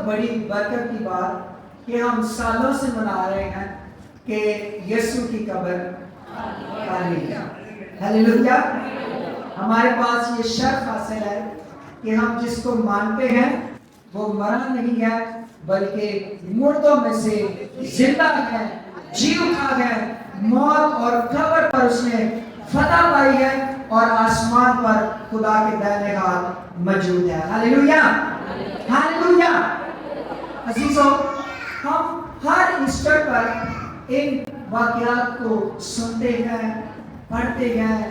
بہت بڑی برکت کی بات کہ ہم سالوں سے منا رہے ہیں کہ یسوع کی قبر خالی ہے. ہلیلویا. ہمارے پاس یہ شرف حاصل ہے کہ ہم جس کو مانتے ہیں وہ مرا نہیں ہے بلکہ مردوں میں سے زندہ ہے, جی اٹھا ہے, موت اور قبر پر اس نے فتح پائی ہے اور آسمان پر خدا کے دائیں ہاتھ موجود ہے. ہلیلویا. ہلیلویا. عزیزوں, ہم ہر ایسٹر پر ان واقعات کو سنتے ہیں, پڑھتے ہیں.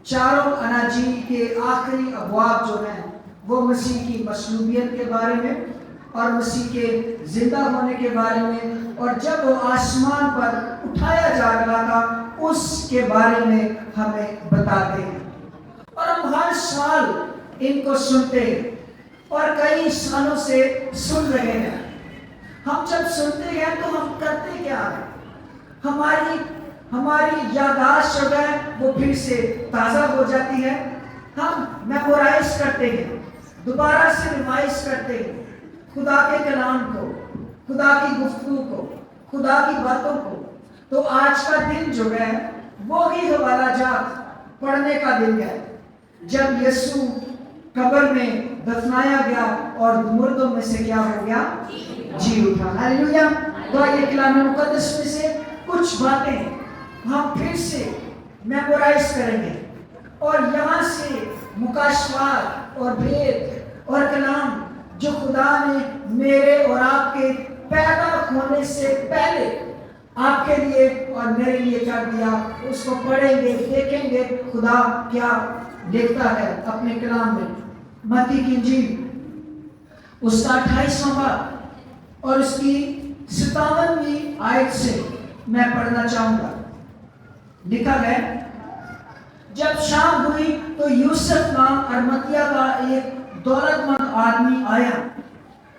چاروں اناجیل کے آخری ابواب جو ہیں وہ مسیح کی مصلوبیت کے بارے میں اور مسیح کے زندہ ہونے کے بارے میں اور جب وہ آسمان پر اٹھایا جا رہا تھا اس کے بارے میں ہمیں بتاتے ہیں. اور ہم ہر سال ان کو سنتے ہیں اور کئی سالوں سے سن رہے ہیں. ہم جب سنتے ہیں تو ہم کرتے کیا ہیں؟ ہماری یادداشت جو ہے وہ پھر سے تازہ ہو جاتی ہے. ہم میمورائز کرتے ہیں, دوبارہ سے ریوائز کرتے ہیں خدا کے کلام کو, خدا کی گفتگو کو, خدا کی باتوں کو. تو آج کا دن جو ہے وہی حوالہ جات پڑھنے کا دن ہے جب یسوع قبر میں دفنایا گیا اور مردوں میں سے کیا ہو گیا, جی اٹھا. ہلیلویا. تو یہ کلام مقدس میں سے کچھ باتیں ہم پھر سے میمورائز کریں گے اور یہاں سے مکاشفات اور بھید اور کلام جو خدا نے میرے اور آپ کے پیدا ہونے سے پہلے آپ کے لیے اور میرے لیے کر دیا, اس کو پڑھیں گے, دیکھیں گے خدا کیا لکھتا ہے اپنے کلام میں. متی کی انجیل اس کا 28واں باب اور اس کی 57ویں آیت سے میں پڑھنا چاہوں گا. لکھا ہے, جب شام ہوئی تو یوسف نام ارمتیا کا ایک دولت مند آدمی آیا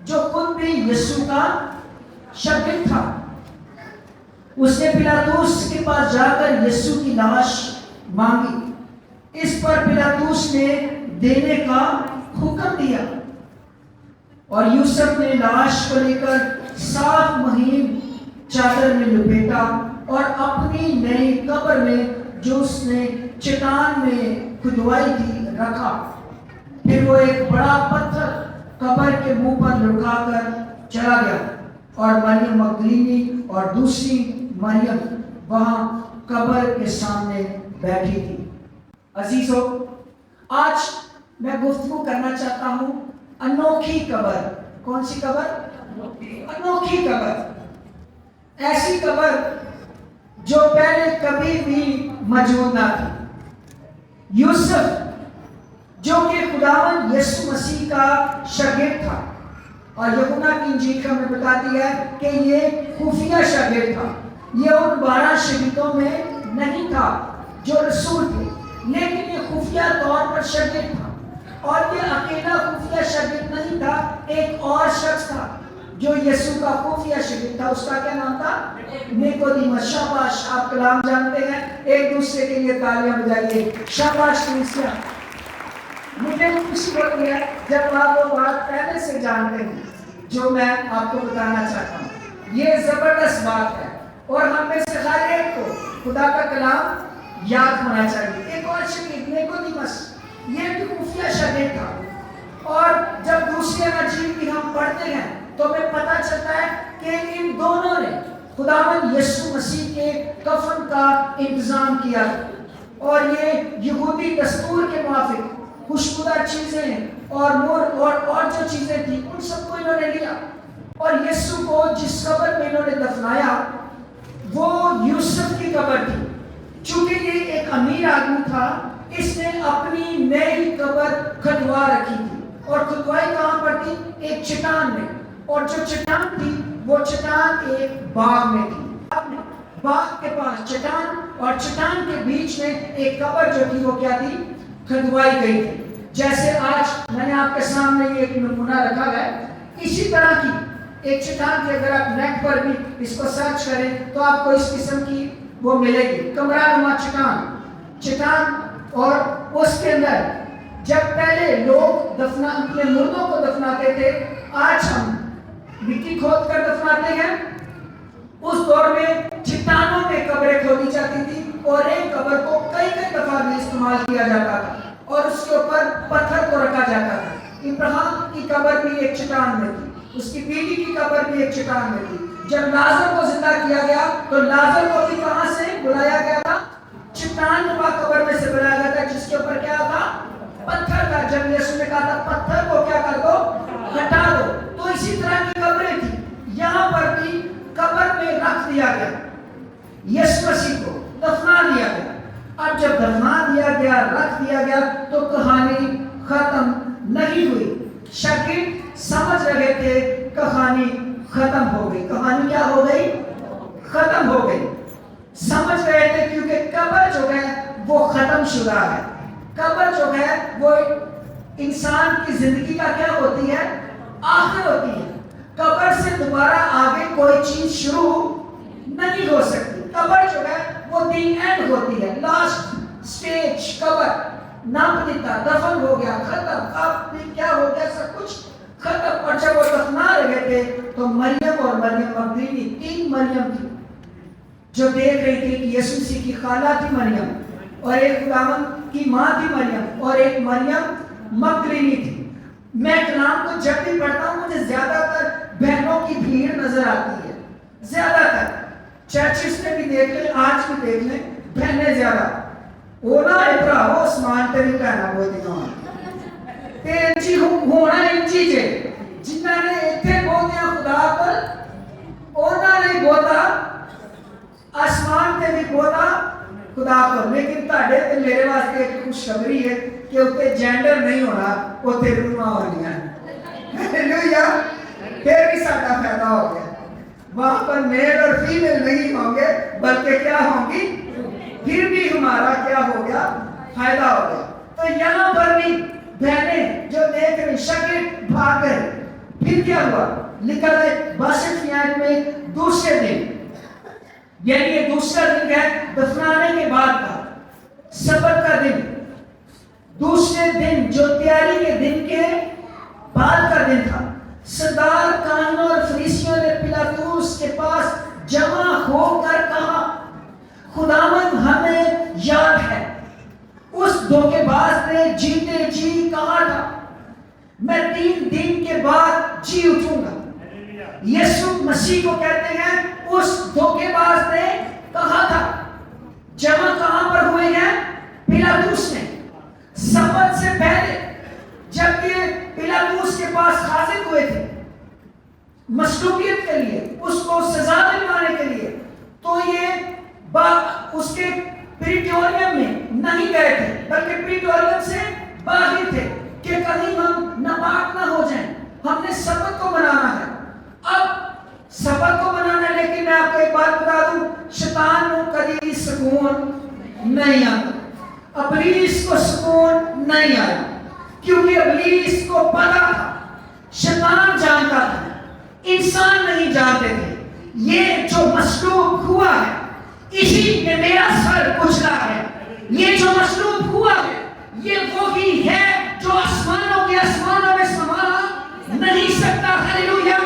جو خود بھی یسوع کا شاگرد تھا. اس نے پلاطوس کے پاس جا کر یسوع کی لاش مانگی. اس پر پلاطوس نے دینے کا حکم دیا اور یوسف نے لاش کو لے کر صاف مہین چادر میں لپیٹا اور اپنی نئی قبر میں جو اس نے چٹان میں کھدوائی تھی رکھا. پھر وہ ایک بڑا پتھر قبر کے منہ پر لٹکا کر چلا گیا اور مریم مگدلینی اور دوسری مریم وہاں قبر کے سامنے بیٹھی تھی. عزیزو, آج میں گفتگو کرنا چاہتا ہوں انوکھی قبر. کون سی قبر؟ انوکھی قبر. ایسی قبر جو پہلے کبھی بھی موجود نہ تھی. یوسف جو کہ خداوند یسوع مسیح کا شاگرد تھا اور یوحنا کی انجیل کا ہمیں بتاتی ہے کہ یہ خفیہ شاگرد تھا. یہ ان 12 شاگردوں میں نہیں تھا جو رسول تھے, لیکن یہ خفیہ طور پر شاگرد تھا. اور یہ اکیلا خفیہ شاگرد نہیں تھا, ایک اور شخص تھا جو یسوع کا خفیہ شاگرد تھا. اس کا کیا نام تھا؟ نیکودیمس. شاباش, آپ کلام جانتے ہیں, ایک دوسرے کے لیے تالیاں بجائیے. شاباش کلیسیا. مجھے خوشی ہوتی ہے جب آپ وہ بات پہلے سے جانتے ہیں جو میں آپ کو بتانا چاہتا ہوں. یہ زبردست بات ہے اور ہم میں سے ہر ایک کو خدا کا کلام یاد ہونا چاہیے. ایک اور شاگرد نیکودیمس, یہ بھی خفیہ شاگرد تھا اور جب دوسری انجیل کی ہم پڑھتے ہیں تو ہمیں پتہ چلتا ہے کہ ان دونوں نے خداوند یسوع مسیح کے کفن کا انتظام کیا اور یہ یہودی دستور کے موافق خوشبودار چیزیں اور مر اور جو چیزیں تھیں ان سب کو انہوں نے لیا اور یسوع کو جس قبر میں انہوں نے دفنایا وہ یوسف کی قبر تھی. چونکہ یہ ایک امیر آدمی تھا, اس نے اپنی نئی قبر کھدوا رکھی تھی اور کھدوائی کہاں پر تھی؟ ایک چٹان میں. اور جو چٹان تھی وہ چٹان ایک باغ میں تھی. باغ کے پاس چٹان اور چٹان کے بیچ میں ایک قبر جو تھی وہ کیا تھی؟ کھدوائی گئی تھی. جیسے آج میں نے آپ کے سامنے یہ ایک نمونہ رکھا ہے, اسی طرح کی ایک چٹان کی اگر آپ نیٹ پر بھی اس کو سرچ کریں تو آپ کو اس قسم کی وہ ملے گی, کمرہ نما چٹان. اور اس کے اندر جب پہلے لوگ اپنے مردوں کو دفناتے تھے, آج ہم مٹی کھود کر دفناتے ہیں. اس دور میں چٹانوں میں قبریں کھودی جاتی تھی اور ایک قبر کو کئی دفعہ بھی استعمال کیا جاتا تھا اور اس کے اوپر پتھر کو رکھا جاتا تھا. ابراہیم کی قبر بھی ایک چٹان میں تھی, اس کی بیوی کی قبر بھی ایک چٹان میں تھی. جب لازر کو زندہ کیا گیا تو لازر کو بھی کہاں سے بلایا گیا تھا؟ چٹان نما قبر میں سے بلایا گیا تھا جس کے اوپر کیا تھا؟ پتھر تھا. جب یسوع نے کہا تھا پتھر کو کیا کر دو؟ ہٹا دو. تو اسی طرح کی قبریں تھی. یہاں پر بھی قبر میں رکھ دیا گیا, یسوع مسیح کو دفنا دیا گیا. اب جب دفنا دیا گیا, رکھ دیا گیا, تو کہانی ختم نہیں ہوئی. شاگرد سمجھ رہے تھے کہانی ختم ہو گئی. کہانی کیا ہو گئی؟ ختم ہو گئی. سمجھ رہے تھے کیونکہ قبر جو ہے وہ ختم شدہ ہے. قبر جو ہے وہ انسان کی زندگی کا کیا ہوتی ہے؟ آخر ہوتی ہے. قبر سے دوبارہ آگے کوئی چیز شروع نہیں ہو سکتی. قبر جو ہے وہ دی اینڈ ہوتی ہے, لاسٹ سٹیج. قبر ناپدیدہ, دفن ہو گیا, ختم. اب بھی کیا ہو گیا؟ سب کچھ ختم. اور جب وہ دفنا رہے تھے تو مریم اور مریم مگدلینی, 3 مریم تھی جو دیکھ رہی تھی کہ یسوع مسیح کی خالہ تھی مریم, اور ایک خداوند کی ماں تھی مریم, اور ایک مریم مگدلینی تھی. میں کلام کو جب بھی پڑھتا ہوں مجھے زیادہ تر بہنوں کی بھیڑ نظر آتی ہے. زیادہ تر چرچز میں بھی دیکھ لیں, آج بھی دیکھ لیں, بہنیں زیادہ. اونا ابرا ہو اسمان تری کہنا بہت دینا تے انچی ہونا انچی جے جنہ نے اتھے بہتیاں خدا پر اونا نے بہتا آسمان تے بھی بہتا خدا پر. لیکن تاڑے تے میرے واسطے ایک خوشخبری ہے کہ اتنے جینڈر نہیں ہونا, اتنے روما ہونی ہے. ہلیلویا. پھر بھی ساڈا فائدہ ہو گیا. وہاں پر میل اور فیمیل نہیں ہوں گے بلکہ کیا ہوں گی؟ پھر بھی ہمارا کیا ہو گیا؟ فائدہ ہو گیا. تو یہاں پر بھی بہنیں جو دیکھ رہی, شاگرد بھاگ گئے. پھر کیا ہوا؟ لکھا ہے 62 آیت میں دوسرے دن, یعنی یہ دوسرا دن ہے دفنانے کے بعد کا, سبت کا دن. دوسرے دن جو تیاری کے دن کے بعد کا دن تھا, سردار کاہنوں اور فریسیوں نے پلاطوس کے پاس جمع ہو کر کہا, خداوند ہمیں یاد ہے اس دھوکے باز نے جیتے جی کہا تھا میں 3 دن کے بعد جی اٹھوں گا. یسوع مسیح کو کہتے ہیں اس دھوکے باز نے کہا تھا. جمع کہاں پر ہوئے ہیں؟ پلاطوس نے. سبت سے پہلے جب یہ پلاطوس کے پاس حاضر ہوئے تھے مصلوبیت کے لیے, اس کو سزا دلوانے کے لیے, تو یہ اس کے پریٹوریم میں نہیں گئے تھے بلکہ پریٹوریم سے باہر تھے کہ کہیں ہم ناپاک نہ ہو جائیں. ہم نے سبت کو منانا ہے. اب سبت کو منانا ہے, لیکن میں آپ کو ایک بات بتا دوں, شیطان کو کبھی سکون نہیں آتا. ابلیس کو سکون نہیں آیا کیونکہ ابلیس کو پتا تھا, شیطان جانتا تھا, انسان نہیں جانتے تھے. یہ جو مصلوب ہوا ہے اسی میں میرا سر کچلا ہے. یہ جو مصلوب ہوا ہے یہ وہی ہے جو آسمانوں کے آسمانوں میں سما نہیں سکتا. ہلیلویا.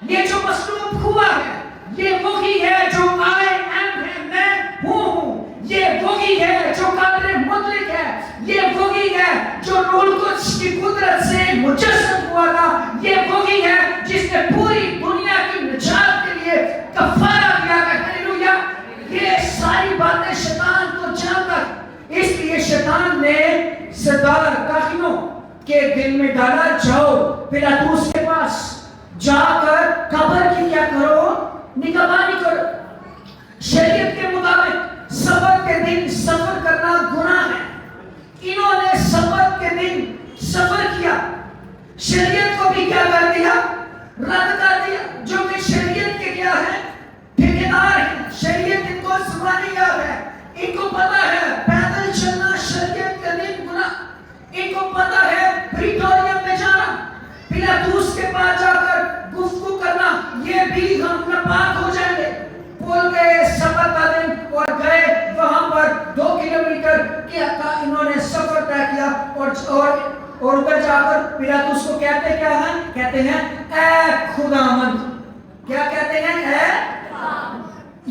یہ جو مصلوب ہوا ہے یہ وہی ہے جو آئی ایم ہے, میں ہوں. یہ وہی ہے جو قادر مطلق ہے. یہ وہی ہے جو روح القدس کی قدرت سے مجسم ہوا تھا. یہ وہی ہے جس نے پوری دنیا کی نجات کے لیے کفارہ دیا ہے. ہلیلویا. یہ ساری باتیں شیطان کو جانتا, اس لیے شیطان نے سردار کاہنوں کے دل میں ڈالا, جاؤ پلاطوس کے پاس جا کر قبر کی کیا کرو؟ نگہبانی کرو. شریعت کے مطابق سبت کے دن سفر کرنا گناہ ہے. انہوں نے سبت کے دن سفر کیا, شریعت کو بھی کیا کر دیا؟ رد کر دیا. جو کہ شریعت کے کیا ہے؟ ٹھیکیدار ہیں. شریعت ان کو زبانی یاد ہے, ان کو پتا ہے پیدل چلنا شریعت کا دن گناہ, ان کو پتا ہے پریٹوریم میں جانا, پلاطوس کے پاس جا کر گفتگو کرنا, یہ بھی ہم ناپاک ہو جائیں گے. بول گئے سبت کا دن اور گئے وہاں پر 2 کلومیٹر کا انہوں نے سفر طے کیا, اور اور ادھر جا کر پیلاطس کو کہتے کیا ہیں؟ کہتے ہیں اے خداوند. کیا کہتے ہیں؟ اے.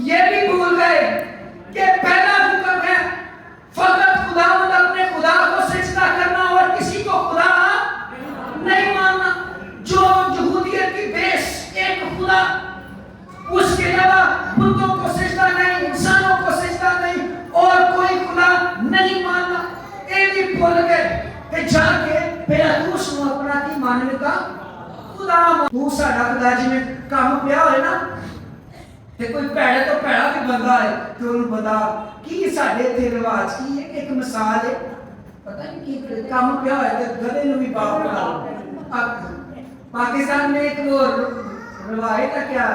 یہ بھی بھول گئے کہ پہلا حکم ہے فقط خداوند اپنے خدا کو سجدہ کرنا اور کسی کو خدا نہیں ماننا. جو یہودیت کی بیس ایک خدا، اس کے علاوہ بتوں کو سجدہ نہیں، انسانوں کو سجدہ نہیں اور کوئی خدا نہیں ماننا. یہ بھی بھول گئے کہ جا کے پیلاطس نو اپنا کی ماننے کا خدا تو ساڈا خدا جی میں کام پیا ہوئے نا تے کوئی پیڑے تو پیڑا بھی بندہ ہے تو انہوں بتا کی ساڈے تے رواج کی ایک مثال ہے پتہ نہیں کی کام پیا ہوئے تے گدے نو بھی باپ بنا. اب پاکستان میں ایک وہ روایت ہے کیا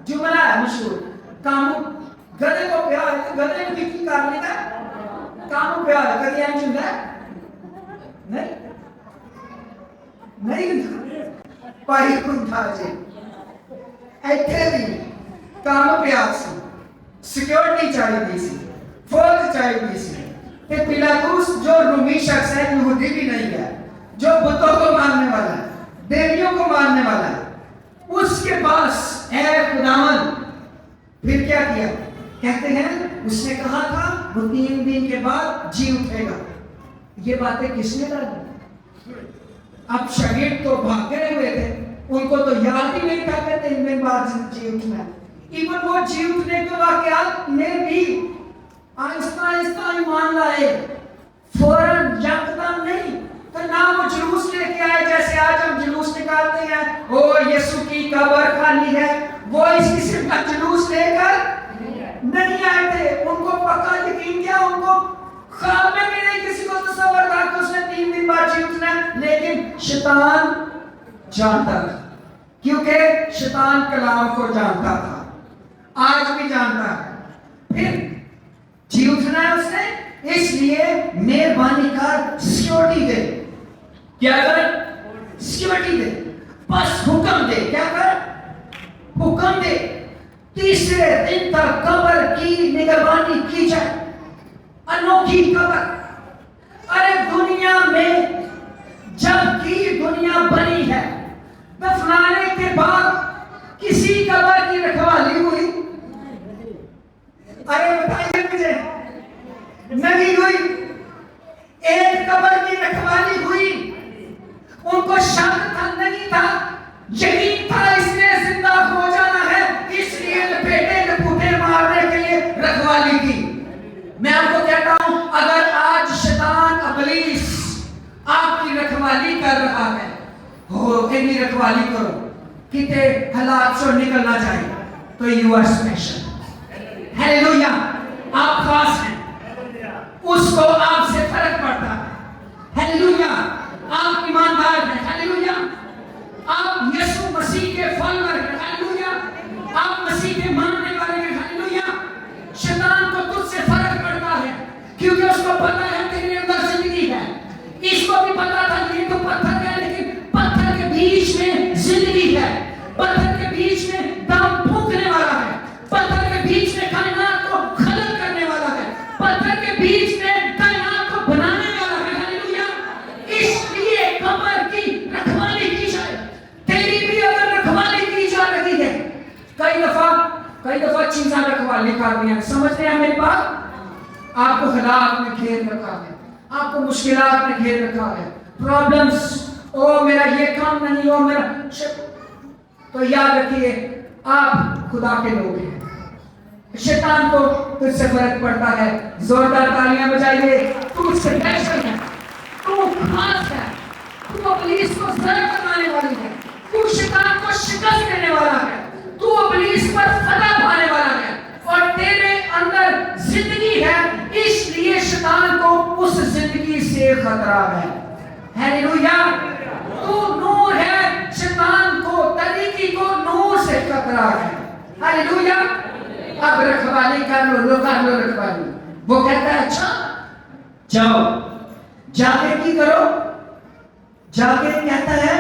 جملہ ہے مشہور کام گدے کو پیا ہوئے تے گدے نو بھی کی کر لیتا کام پیا ہوئے کدی این چندا ہے نہیں پائی کنٹھا جی ایتھے بھی کام پیا سی سیکیورٹی چاہیے سی فوج چاہیے سی کہ پیلاطس جو رومی شخص ہے یہودی بھی نہیں ہے جو بتوں کو ماننے والا ہے دیویوں کو ماننے والا ہے اس کے پاس اے خداوند پھر کیا کیا کہتے ہیں اس نے کہا تھا وہ 3 دن کے بعد جی اٹھے گا. یہ باتیں کس نے کہی؟ اب شاگرد تو بھاگے ہوئے تھے ان کو تو یاد ہی نہیں تھا کہ 3 دن بعد جی اٹھنا ہے. ایون وہ جی اٹھنے کے واقعات میں بھی آہستہ آہستہ ایمان لائے فوراً یکدم نہیں تو نہ وہ جلوس لے کے آئے جیسے آج ہم جلوس نکالتے ہیں او یسوع کی قبر خالی ہے. وہ اس قسم کا جلوس لے کر نہیں آئے تھے. ان کو پکا یقین کیا ان کو خواب میں بھی نہیں کسی کو تصور تھا کہ اس نے 3 دن بعد جی اٹھنا ہے. لیکن شیطان جانتا تھا کیونکہ شیطان کلام کو جانتا تھا آج بھی جانتا ہے. پھر جی اٹھنا ہے اس نے اس لیے مہربانی کر سیکیورٹی دے. کیا کر؟ سیکیورٹی دے. بس حکم دے. کیا کر؟ حکم دے 3 دن تک قبر کی نگہبانی کی جائے. انوکھی قبر. ارے دنیا میں جب کی دنیا بنی ہے دفنانے کے بعد کسی قبر کی رکھوالی ہوئی؟ ارے بتائیے مجھے نہیں ہوئی. ایک قبر کی رکھوالی ہوئی. ان کو شک تھا نہیں تھا یقین تھا اس نے زندہ ہو جانا ہے اس لیے لپیٹے لپوٹے مارنے کے لیے رکھوالی کی. میں آپ کو کہتا ہوں اگر آج شیطان ابلیس آپ کی رکھوالی کر رہا ہے ہو اتنی رکھوالی کرو کتے حالات سے نکلنا چاہیے تو یو آر اسپیشل. ہیلیلویا. آپ خاص ہیں. اس کو آپ سے فرق پڑتا ہے. ہیلیلویا. آپ ایماندار ہیں. ہیلیلویا. آپ یسوع مسیح کے فالوور ہیں. ہیلیلویا. آپ مسیح کے ماننے والے ہیں. ہیلیلویا. شیطان کو تجھ سے فرق پڑتا ہے کیونکہ اس کو پتا ہے تیرے اندر زندگی ہے. اس کو بھی پتا تھا یہ تو پتھر ہے لیکن پتھر کے بیچ میں زندگی ہے. پتھر کے بیچ میں دم پھونکنے والا ہے. پتھر کے بیچ میں کائنات کو خلق کرنے والا ہے. پتھر کے بیچ میں کائنات کو بنانے والا ہے. ہیلیلویا. اس لیے قبر کی رکھوالی کی جائے. تیری بھی اگر رکھوالی کی جا رہی ہے کئی دفعہ چیزاں رکھوالی کر دیا. سمجھتے ہیں میری بات؟ آپ کو حالات میں گھیر رکھا ہے. آپ کو مشکلات میں گھیر رکھا ہے. پرابلمز او میرا یہ کام نہیں او میرا تو یاد رکھیے آپ خدا کے لوگ ہیں. شیطان کو تجھ سے فرق پڑتا ہے. زوردار تالیاں بجائیے. تو اسپیشل ہے. تو خاص ہے. تو ابلیس کو ضرر کرنے والی ہے. تو شیطان کو شکست دینے والا ہے. تو ابلیس پر فتح پانے والا ہے اور تیرے اندر زندگی ہے اس لیے شیطان کو اس زندگی سے خطرہ ہے. ہیلیلویا. تو نور ہے شیطان کو طریقی کو نور سے خطرہ ہے. ہیلیلویا. اب رکھوالی کر لو رکھوالی. وہ کہتا ہے اچھا جاؤ جا کے کی کرو. جا کے کہتا ہے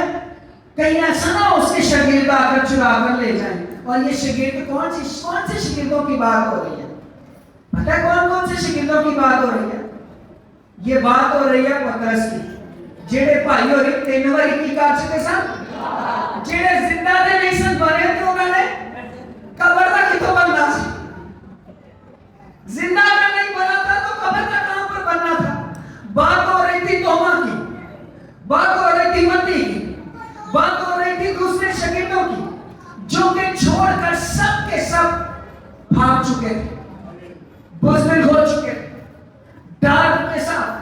کہیں ایسا نہ اس کے شاگرد آ کر چرا کر لے جائیں. اور یہ شاگرد کون سے شاگردوں کی بات ہو رہی ہے؟ پتہ ہے کون سے شاگردوں کی بات ہو رہی ہے؟ یہ بات ہو رہی ہے پترس کی. جڑے بھائی ہوری 3 واری کی کر چکے سن جڑے زندہ دے نہیں سن بنے تے انہاں نے قبر دا کتوں بننا سی زندہ کا نہیں بنا تھا تو قبر کا کہاں پر بننا تھا بات ہو رہی تھی توما کی بات ہو رہی تھی متی کی بات ہو رہی تھی دوسرے شاگردوں کی جو کہ چھوڑ کر سب کے سب بھاگ چکے تھے بزدل ہو چکے تھے ڈارک کے ساتھ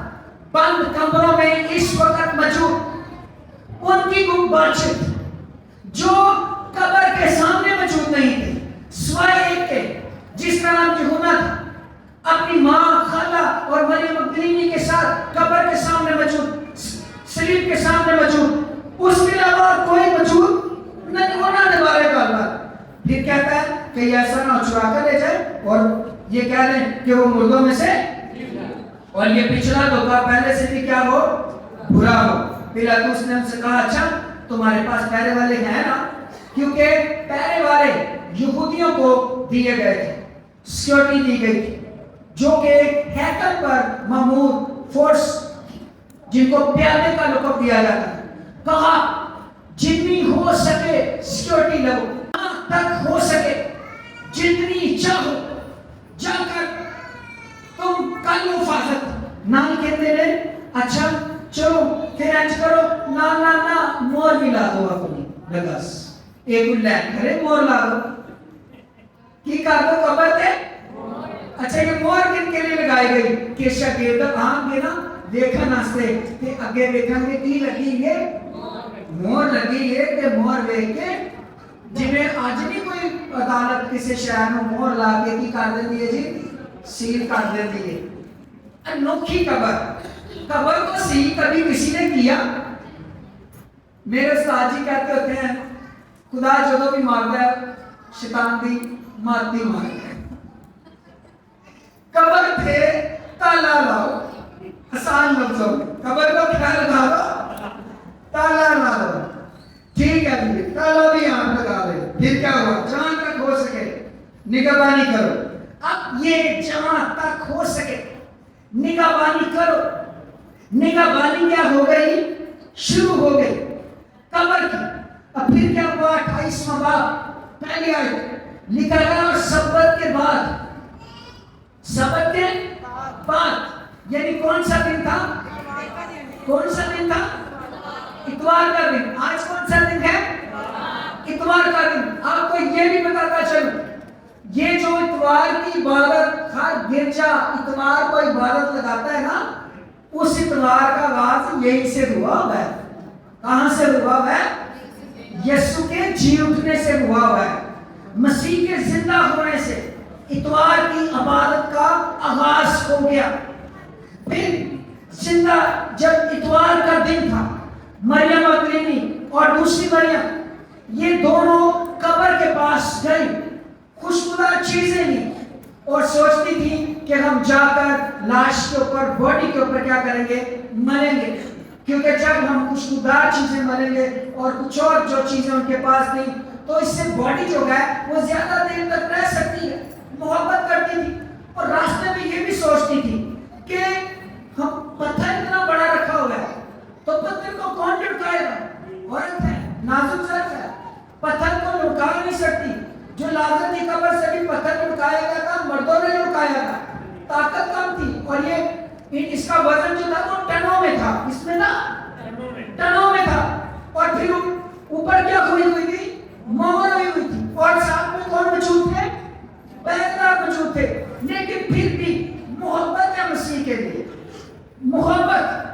بند کمروں میں اس وقت موجود ان کی گم بادشاہ جو قبر کے سامنے موجود نہیں تھے سوائے ایک کے جس کا نام یوحنا تھا اپنی ماں خالہ اور مریم مگدلینی کے ساتھ قبر کے سامنے موجود صلیب کے سامنے موجود اس کے علاوہ کوئی موجود نہیں ہونا نے بارے کا اللہ پھر کہتا ہے کہ ایسا نہ چرا کر لے جائے اور یہ کہہ دیں کہ وہ مردوں میں سے اور یہ پچھلا دھوکہ پہلے سے بھی کیا ہو برا ہو پیلاطس نے ان سے کہا اچھا تمہارے پاس پہرے والے ہیں نا کیونکہ پہرے والے یہودیوں کو دیے گئے تھے سیکیورٹی دی گئی تھی جو کہ ایک ہیکل پر مامور فورس جن کو پیادے کا لقب دیا جاتا ہے کہا جتنی ہو سکے سیکیورٹی لو تک ہو سکے جتنی چاہو جا کر تم کل حفاظت نہ کہتے رہے اچھا چلو پھر انج کرو نا نا نا مور بھی لا دو اپنی لگاس ایک لائن کرے مور لا دو کی کر دو قبر تے اچھا یہ مور کن کے لیے لگائی گئی کہ شاگرد آن گے نا دیکھن واسطے تے اگے دیکھن گے کی لگی ہے مور لگی ہے تے مور ویکھ کے جویں اج نہیں کوئی عدالت کسی شہر میں مور لا کے کی کر دیندی ہے جی سیل کر دیتی ہے انوکھی قبر قبر کو سیل کبھی کسی نے کیا میرے استاد جی کہتے ہوتے ہیں خدا جدو بھی مارتا ہے شیطان دی مارتی مارتا ہے قبر پہ تالا لاؤ آسان لفظوں میں قبر کو کیا لگا دو تالا لاؤ ٹھیک ہے جی تالا بھی آن لگا دے پھر کیا ہوا جہاں تک ہو سکے نگہبانی کرو اب یہ جہاں تک ہو سکے نگہبانی کرو نگہبانی کیا ہو گئی شروع ہو گئی قبر کی اب پھر کیا ہوا 28واں باب پہلی آیت لکھا گیا اور سبت کے بعد یعنی کون سا دن تھا کون سا دن تھا اتوار کا دن آج کون سا دن ہے اتوار کا دن آپ کو یہ بھی بتاتا چلوں یہ جو اتوار کی عبادت ہر گرجا اتوار کو عبادت لگاتا ہے نا اس اتوار کا آغاز یہی سے ہوا ہے کہاں سے ہوا ہے یسوع کے جی اٹھنے سے ہوا ہے مسیح کے زندہ ہونے سے اتوار کی عبادت کا آغاز ہو گیا پھر زندہ جب اتوار کا دن تھا مریم مگدلینی اور دوسری مریم یہ دونوں قبر کے پاس گئی خوشبودار چیزیں لی اور سوچتی تھی کہ ہم جا کر لاش کے اوپر باڈی کے اوپر کیا کریں گے ملیں گے کیونکہ جب ہم خوشبودار چیزیں ملیں گے اور کچھ اور جو چیزیں ان کے پاس نہیں تو اس سے باڈی جو ہے وہ زیادہ دیر تک رہ سکتی ہے محبت کرتی تھی اور راستے میں یہ بھی سوچتی تھی کہ ہم پتھر اتنا بڑا رکھا ہوا ہے تو پتھر کو کون لٹکائے گا عورت ہے نازک ذات ہے پتھر کو لٹکا نہیں سکتی جو لازر کی قبر سے بھی پتھر لٹکایا گیا تھا مردوں نے لٹکایا تھا طاقت کم تھی اور یہ اس کا وزن جو تھا وہ ٹنوں میں تھا اس میں نا ٹنوں میں تھا اور پھر اوپر کیا ہوئی تھی مہر ہوئی تھی اور ساتھ میں کون موجود تھے پہلے موجود تھے لیکن پھر بھی محبت ہے مسیح کے لیے محبت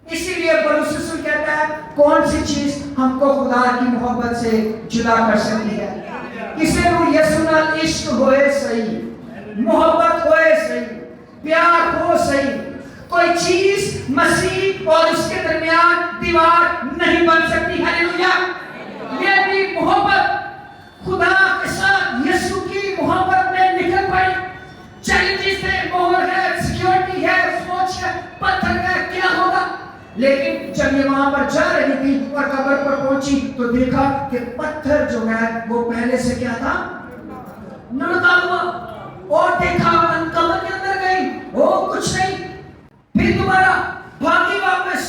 اسی لیے پولس رسول کہتا ہے کون سی چیز ہم کو خدا کی محبت سے جدا کر سکتی ہے کسی کو یسوع نال عشق ہوئے صحیح محبت ہوئے صحیح پیار ہو صحیح کوئی چیز مسیح اور اس کے درمیان دیوار نہیں بن سکتی ہلیلویا یہ بھی محبت خدا کے ساتھ یسوع کی محبت میں نکل پڑی چیلنجز ہے مہر ہے سیکیورٹی ہے سوچ ہے پتھر ہے کیا ہوگا لیکن جب یہ وہاں پر جا رہی تھی اور قبر پر پہنچی تو دیکھا کہ پتھر جو ہے وہ پہلے سے کیا تھا نڑکا ہوا اور دیکھا قبر کے اندر گئی وہ کچھ نہیں پھر دوبارہ بھاگی واپس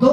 2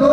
2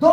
2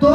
2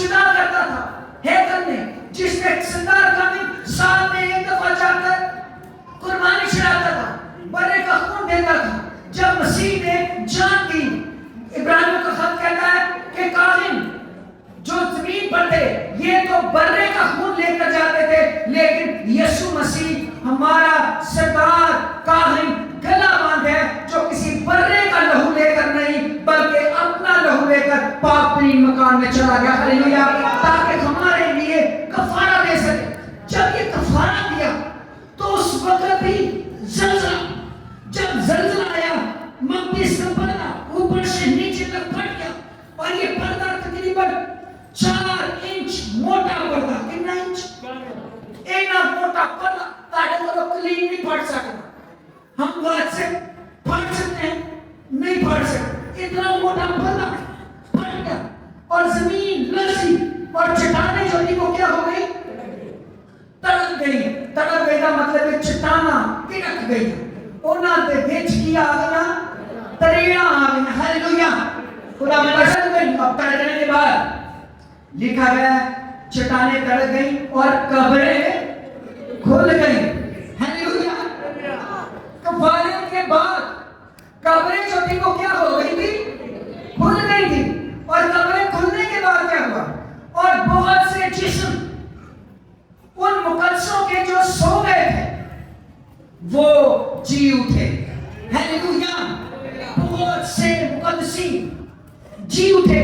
جدا کرتا تھا ہیکل میں، جس میں سردار کامل سال میں ایک دفعہ جا کر قربانی چڑھاتا تھا، بڑے کا خون دیتا تھا. جب مسیح نے جان دی، عبرانیوں کا خط کہتا ہے کہ کاہن جو زمین پر تھے یہ تو برے کا خون لے کر جاتے تھے، لیکن یسوع مسیح ہمارا سردار کاہن گلا باندھ ہے جو کسی برے کا لہو لے کر نہیں بلکہ اپنا لہو لے کر پاپی مکان میں چلا گیا. ہلیلویا. تاکہ ہمارے لیے کفارہ دے سکے. جب یہ کفارہ دیا تو اس وقت بھی زلزلہ، جب زلزلہ آیا مقدس کا پردہ اوپر سے نیچے تک پھٹ گیا اور یہ پردہ تقریباً 4 انچ موٹا پردہ. کتنا انچ؟ اینا موٹا پردہ تاکہ وہ کلین نہیں پھٹ سکتا. ہم بات سے پھٹ سکتے ہیں؟ نہیں پھٹ سکتے. اتنا موٹا پردہ پھٹ گیا اور زمین لرزی اور چٹانیں جو تھی وہ کیا ہو گئی؟ تڑک گئی. تڑک گئی کا مطلب ہے چٹاناں تڑک گئی. اونا دے وچ کی آ گیا تریڑاں آ گئی. ہلیلویا. خدا میں رشد میں اب تڑکنے کے بعد لکھا گیا چٹانیں تڑک گئی اور قبریں کھل گئی. ہلیلویا. کفارے کے بعد قبریں جو تھی وہ کیا ہو گئی تھی؟ کھل گئی تھی. اور قبریں کھلنے کے بعد کیا ہوا؟ اور بہت سے جسم ان مقدسوں کے جو سو گئے تھے وہ جی اٹھے. ہلیلویا. بہت سے مقدسین جی اٹھے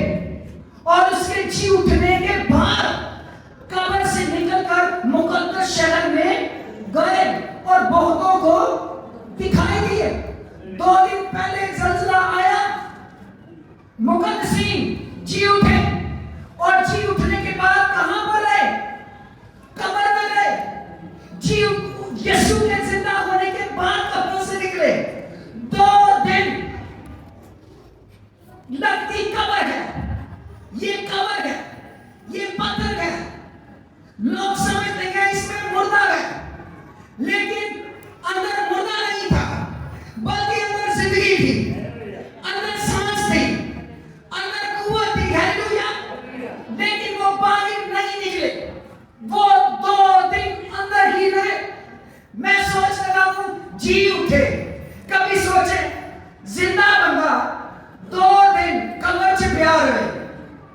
اور اس کے جی اٹھنے کے بعد قبر سے نکل کر مقدس شہر میں گئے اور بہتوں کو دکھائی دیے. 2 دن پہلے زلزلہ آیا، مقدسین جی اٹھے اور جی اٹھنے کے بعد کہاں پر گئے؟ قبر میں گئے. جی یسوع کے زندہ ہونے کے بعد قبروں سے نکلے. 2 دن لگتی قبر ہے، یہ قبر ہے، یہ پتھر ہے. لوگ سمجھتے ہیں اس میں مردہ ہے، لیکن اندر مردہ نہیں تھا بلکہ اندر زندگی تھی، اندر سانس تھی، اندر قوت تھی. ہلیلویا. لیکن وہ باہر نہیں نکلے، وہ 2 دن اندر ہی رہے. میں سوچ رہا ہوں جی اٹھے. کبھی سوچے زندہ بندہ 2 دن قبر سے پیار رہے،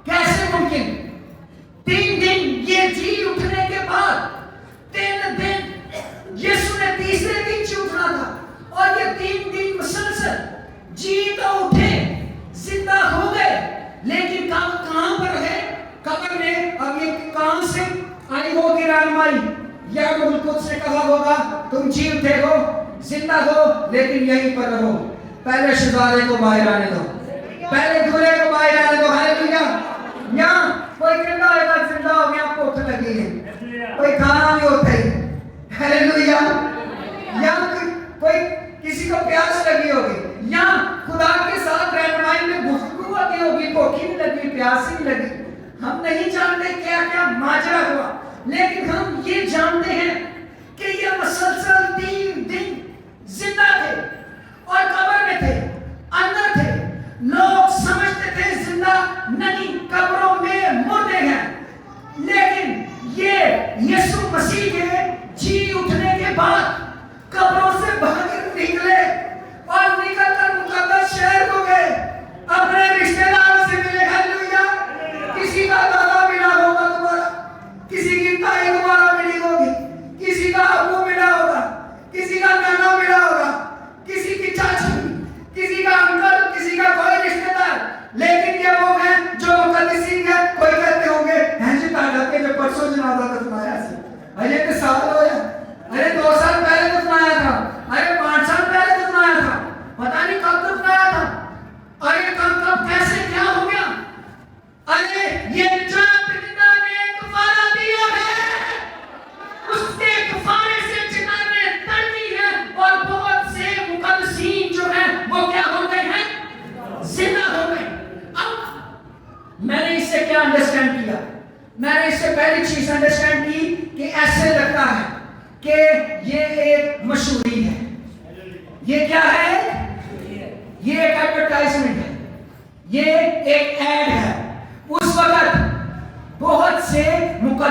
کیسے ممکن؟ 3 دن یہ جی اٹھنے کے بعد 3 دن یسوع نے تیسرے دن جی اٹھنا تھا اور یہ 3 دن مسلسل جی تو اٹھے، زندہ ہو گئے، لیکن کہاں پر ہے؟ قبر میں. اب یہ کہاں سے آئی ہوگی رہنمائی؟ یا روح القدس نے کہا ہوگا تم جی اٹھے ہو، زندہ ہو، لیکن یہیں پر رہو. پہلے شہزادے کو باہر آنے دو، پہلے دولہے کو باہر آنے دو. ہلیلویا. یہاں کوئی کہتا ہے کہ زندہ ہو گیا، بھوک لگی ہے، کوئی کھانا نہیں ہوتا ہی. ہلیلویا. یہاں کوئی کسی کو پیاس لگی ہوگی، یہاں خدا کے ساتھ رہنمائی میں گفتگو ہوتی ہوگی، بھوک نہیں لگی، پیاس نہیں لگی. ہم نہیں جانتے کیا کیا ماجرا ہوا، لیکن ہم یہ جانتے ہیں کہ یہ مسلسل 3 دن زندہ تھے اور قبر میں تھے، اندر تھے. لوگ سمجھتے تھے زندہ نہیں، قبروں میں مردے ہیں، لیکن یہ یسوع مسیح کے جی اٹھنے کے بعد قبروں سے باہر نکلے اور نکل کر مقدس شہر کو گئے، اپنے رشتہ داروں سے ملے. ہلیلویا. کسی کا دادا ملا ہوگا تمہارا، کسی کی تائی تمہارا ملی ہوگی، کسی کا ابو ملا ہوگا، کسی کا نانا ملا ہوگا، کسی کی چاچی، کسی کا انکل، کسی کا کوئی رشتہ دار. لیکن یہ وہ ہیں جو مقدسین ہیں. کوئی کہتے ہوں گے ہیں جی تعداد کے جو پرسوں جنازہ دفنایا سی، ارے کہ سال ہویا، ارے 2 سال پہلے دفنایا تھا، ارے 5 سال پہلے دفنایا تھا، پتہ نہیں کب دفنایا تھا، ارے کب کیسے کیا ہو گیا. ارے یہ جان پرندہ نے کفارہ دیا ہے، اس کے کفارے سے چٹانیں تڑکی ہے اور بہت سے مقدسین جو ہیں وہ کیا ہو گئے ہیں؟ زندہ ہو گئے. اب میں نے اس سے کیا انڈرسٹینڈ کیا؟ میں نے اس سے پہلی چیز انڈرسٹینڈ کی کہ ایسے لگتا ہے کہ یہ ایک مشہوری ہے. یہ کیا ہے؟ یہ ایک ایڈورٹائزمنٹ ہے، یہ ایک ایڈ ہے. اس وقت